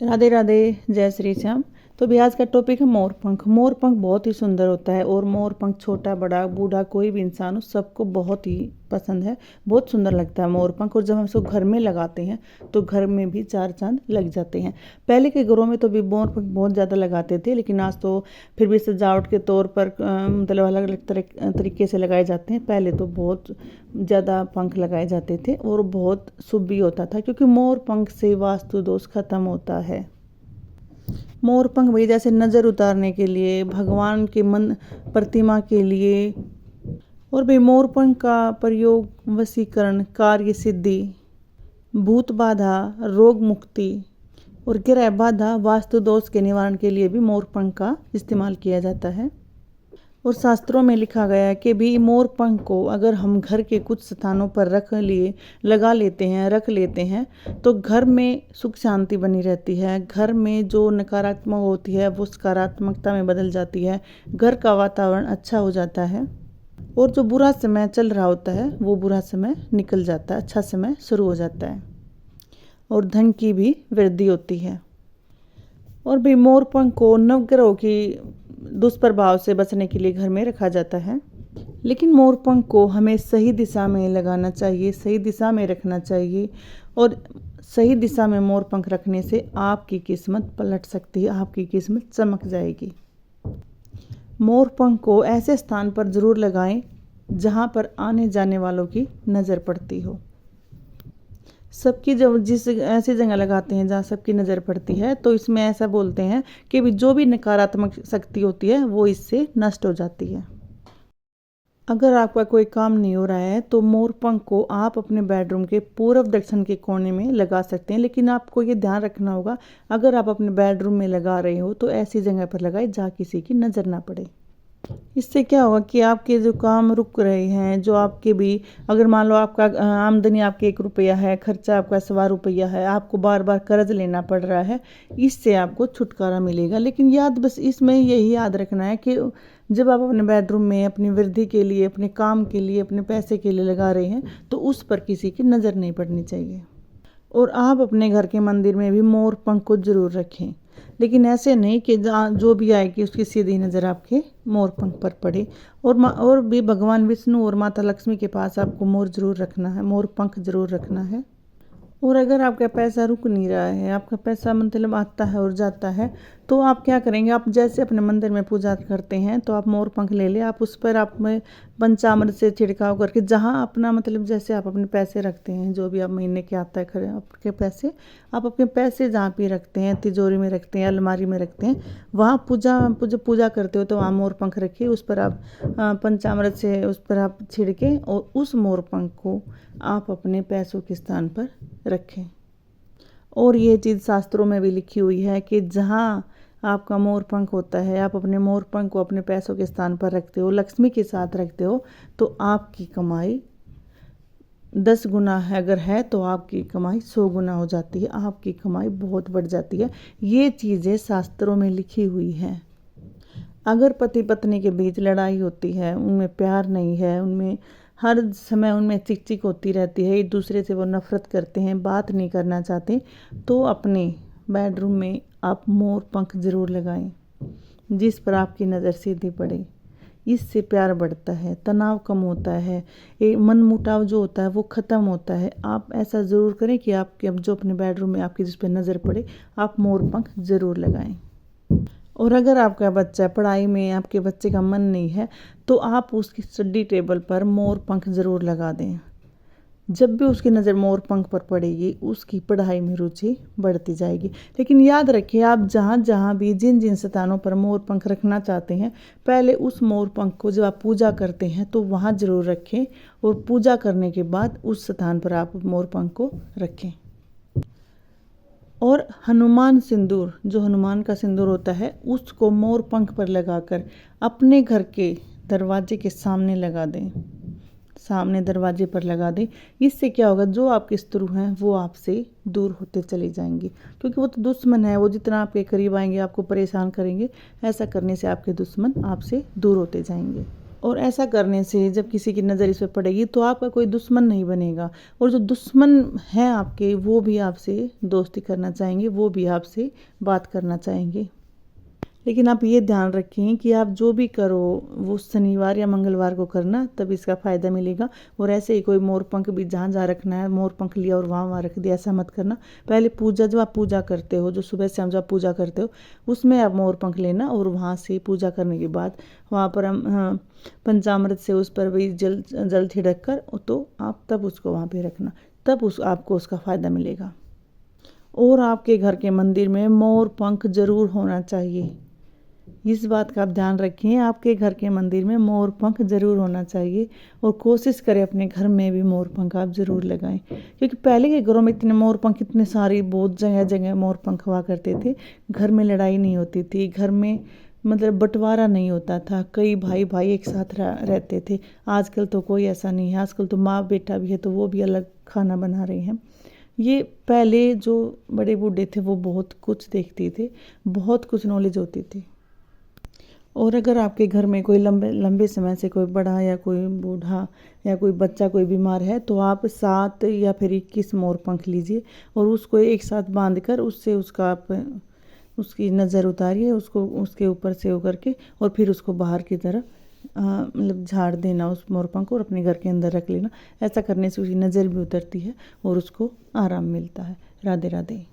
राधे राधे, जय श्री श्याम। तो भी आज का टॉपिक है मोरपंख। मोरपंख बहुत ही सुंदर होता है और मोरपंख छोटा बड़ा बूढ़ा कोई भी इंसान हो सबको बहुत ही पसंद है। बहुत सुंदर लगता है मोरपंख। और जब हम इसको घर में लगाते हैं तो घर में भी चार चांद लग जाते हैं। पहले के घरों में तो भी मोरपंख बहुत ज़्यादा लगाते थे, लेकिन आज तो फिर भी सजावट के तौर पर मतलब अलग अलग तरीके से लगाए जाते हैं। पहले तो बहुत ज़्यादा पंख लगाए जाते थे और बहुत शुभ भी होता था, क्योंकि मोर पंख से वास्तु दोष खत्म होता है। मोर पंख भाई जैसे नज़र उतारने के लिए, भगवान के मन प्रतिमा के लिए। और भाई मोर पंख का प्रयोग वशीकरण, कार्य सिद्धि, भूत बाधा, रोग मुक्ति और ग्रह बाधा, वास्तु दोष के निवारण के लिए भी मोर पंख का इस्तेमाल किया जाता है। और शास्त्रों में लिखा गया है कि भी मोर पंख को अगर हम घर के कुछ स्थानों पर लगा लेते हैं, रख लेते हैं, तो घर में सुख शांति बनी रहती है। घर में जो नकारात्मक होती है वो सकारात्मकता में बदल जाती है। घर का वातावरण अच्छा हो जाता है और जो बुरा समय चल रहा होता है वो बुरा समय निकल जाता है, अच्छा समय शुरू हो जाता है और धन की भी वृद्धि होती है। और भी मोर पंख को नवग्रहों की दुष्प्रभाव से बचने के लिए घर में रखा जाता है। लेकिन मोर पंख को हमें सही दिशा में लगाना चाहिए, सही दिशा में रखना चाहिए। और सही दिशा में मोर पंख रखने से आपकी किस्मत पलट सकती है, आपकी किस्मत चमक जाएगी। मोर पंख को ऐसे स्थान पर जरूर लगाएं जहां पर आने जाने वालों की नज़र पड़ती हो। सबकी जब जिस ऐसी जगह लगाते हैं जहाँ सबकी नज़र पड़ती है, तो इसमें ऐसा बोलते हैं कि भी जो भी नकारात्मक शक्ति होती है वो इससे नष्ट हो जाती है। अगर आपका कोई काम नहीं हो रहा है तो मोर पंख को आप अपने बेडरूम के पूर्व दक्षिण के कोने में लगा सकते हैं। लेकिन आपको ये ध्यान रखना होगा, अगर आप अपने बेडरूम में लगा रहे हो तो ऐसी जगह पर लगाए जहाँ किसी की नज़र ना पड़े। इससे क्या होगा कि आपके जो काम रुक रहे हैं, जो आपके भी, अगर मान लो आपका आमदनी आपके 1 रुपया है, खर्चा आपका 1.25 है, आपको बार बार कर्ज लेना पड़ रहा है, इससे आपको छुटकारा मिलेगा। लेकिन बस इसमें यही याद रखना है कि जब आप अपने बेडरूम में अपनी वृद्धि के लिए, अपने काम के लिए, अपने पैसे के लिए लगा रहे हैं तो उस पर किसी की नज़र नहीं पड़नी चाहिए। और आप अपने घर के मंदिर में भी मोर पंख को जरूर रखें, लेकिन ऐसे नहीं कि जो भी आएगी उसकी सीधी नज़र आपके मोर पंख पर पड़े। और भी भगवान विष्णु और माता लक्ष्मी के पास आपको मोर जरूर रखना है, मोर पंख जरूर रखना है। और अगर आपका पैसा रुक नहीं रहा है, आपका पैसा मतलब आता है और जाता है, तो आप क्या करेंगे, आप जैसे अपने मंदिर में पूजा करते हैं तो आप मोर पंख ले ले, आप उस पर आप में पंचामृत से छिड़काव करके, जहाँ अपना मतलब जैसे आप अपने पैसे रखते हैं, जो भी आप महीने के आता है खरे आपके पैसे, आप अपने पैसे जहाँ भी रखते हैं, तिजोरी में रखते हैं, अलमारी में रखते हैं, वहाँ पूजा करते हो तो वहाँ मोर पंख रखिए, उस पर आप पंचामृत से उस पर आप छिड़के और उस मोर पंख को आप अपने पैसों के स्थान पर रखें। और ये चीज़ शास्त्रों में भी लिखी हुई है कि जहाँ आपका मोर पंख होता है, आप अपने मोर पंख को अपने पैसों के स्थान पर रखते हो, लक्ष्मी के साथ रखते हो, तो आपकी कमाई 10 गुना है, अगर है तो आपकी कमाई 100 गुना हो जाती है, आपकी कमाई बहुत बढ़ जाती है। ये चीज़ें शास्त्रों में लिखी हुई हैं। अगर पति पत्नी के बीच लड़ाई होती है, उनमें प्यार नहीं है, उनमें हर समय उनमें चिक चिक होती रहती है, एक दूसरे से वो नफरत करते हैं, बात नहीं करना चाहते, तो अपने बेडरूम में आप मोर पंख जरूर लगाएं जिस पर आपकी नज़र सीधी पड़े। इससे प्यार बढ़ता है, तनाव कम होता है, ये मन मुटाव जो होता है वो ख़त्म होता है। आप ऐसा ज़रूर करें कि आपके जो अपने बेडरूम में आपकी जिस पर नज़र पड़े आप मोर पंख ज़रूर लगाएं। और अगर आपका बच्चा पढ़ाई में, आपके बच्चे का मन नहीं है, तो आप उसकी स्टडी टेबल पर मोर पंख ज़रूर लगा दें। जब भी उसकी नज़र मोर पंख पर पड़ेगी उसकी पढ़ाई में रुचि बढ़ती जाएगी। लेकिन याद रखिए, आप जहाँ जहाँ भी जिन जिन स्थानों पर मोर पंख रखना चाहते हैं, पहले उस मोर पंख को जब आप पूजा करते हैं तो वहाँ ज़रूर रखें, और पूजा करने के बाद उस स्थान पर आप मोर पंख को रखें। और हनुमान सिंदूर, जो हनुमान का सिंदूर होता है, उसको मोर पंख पर लगाकर अपने घर के दरवाजे के सामने लगा दें, सामने दरवाजे पर लगा दें। इससे क्या होगा, जो आपके शत्रु हैं वो आपसे दूर होते चले जाएंगे, क्योंकि वो तो दुश्मन है, वो जितना आपके करीब आएंगे आपको परेशान करेंगे। ऐसा करने से आपके दुश्मन आपसे दूर होते जाएंगे। और ऐसा करने से जब किसी की नज़र इस पे पड़ेगी तो आपका कोई दुश्मन नहीं बनेगा, और जो दुश्मन हैं आपके वो भी आपसे दोस्ती करना चाहेंगे, वो भी आपसे बात करना चाहेंगे। लेकिन आप ये ध्यान रखें कि आप जो भी करो वो शनिवार या मंगलवार को करना, तब इसका फ़ायदा मिलेगा। और ऐसे ही कोई मोर पंख भी जहाँ जहाँ रखना है मोर पंख लिया और वहाँ वहाँ रख दिया, ऐसा मत करना। पहले पूजा, जब आप पूजा करते हो, जो सुबह शाम जब आप पूजा करते हो उसमें आप मोर पंख लेना, और वहाँ से पूजा करने के बाद वहाँ पर हम पंचामृत से उस पर भी जल जल छिड़क कर तो आप तब उसको वहाँ पर रखना, तब आपको उसका फ़ायदा मिलेगा। और आपके घर के मंदिर में मोर पंख जरूर होना चाहिए, इस बात का आप ध्यान रखें। आपके घर के मंदिर में मोर पंख जरूर होना चाहिए, और कोशिश करें अपने घर में भी मोर पंख आप जरूर लगाएं, क्योंकि पहले के घरों में इतने मोर पंख, इतने सारे, बहुत जगह जगह मोर पंख हुआ करते थे। घर में लड़ाई नहीं होती थी, घर में मतलब बंटवारा नहीं होता था, कई भाई भाई एक साथ रहते थे। आजकल तो कोई ऐसा नहीं है, आजकल तो माँ बेटा भी है तो वो भी अलग खाना बना रहे हैं। ये पहले जो बड़े बूढ़े थे वो बहुत कुछ देखते थे, बहुत कुछ नॉलेज होती थी। और अगर आपके घर में कोई लंबे लंबे समय से कोई बड़ा या कोई बूढ़ा या कोई बच्चा कोई बीमार है, तो आप 7 या फिर 21 मोर पंख लीजिए और उसको एक साथ बांध कर उससे उसका आप उसकी नज़र उतारिए, उसको उसके ऊपर से होकर के, और फिर उसको बाहर की तरफ मतलब झाड़ देना उस मोर पंख को, और अपने घर के अंदर रख लेना। ऐसा करने से उसकी नज़र भी उतरती है और उसको आराम मिलता है। राधे राधे।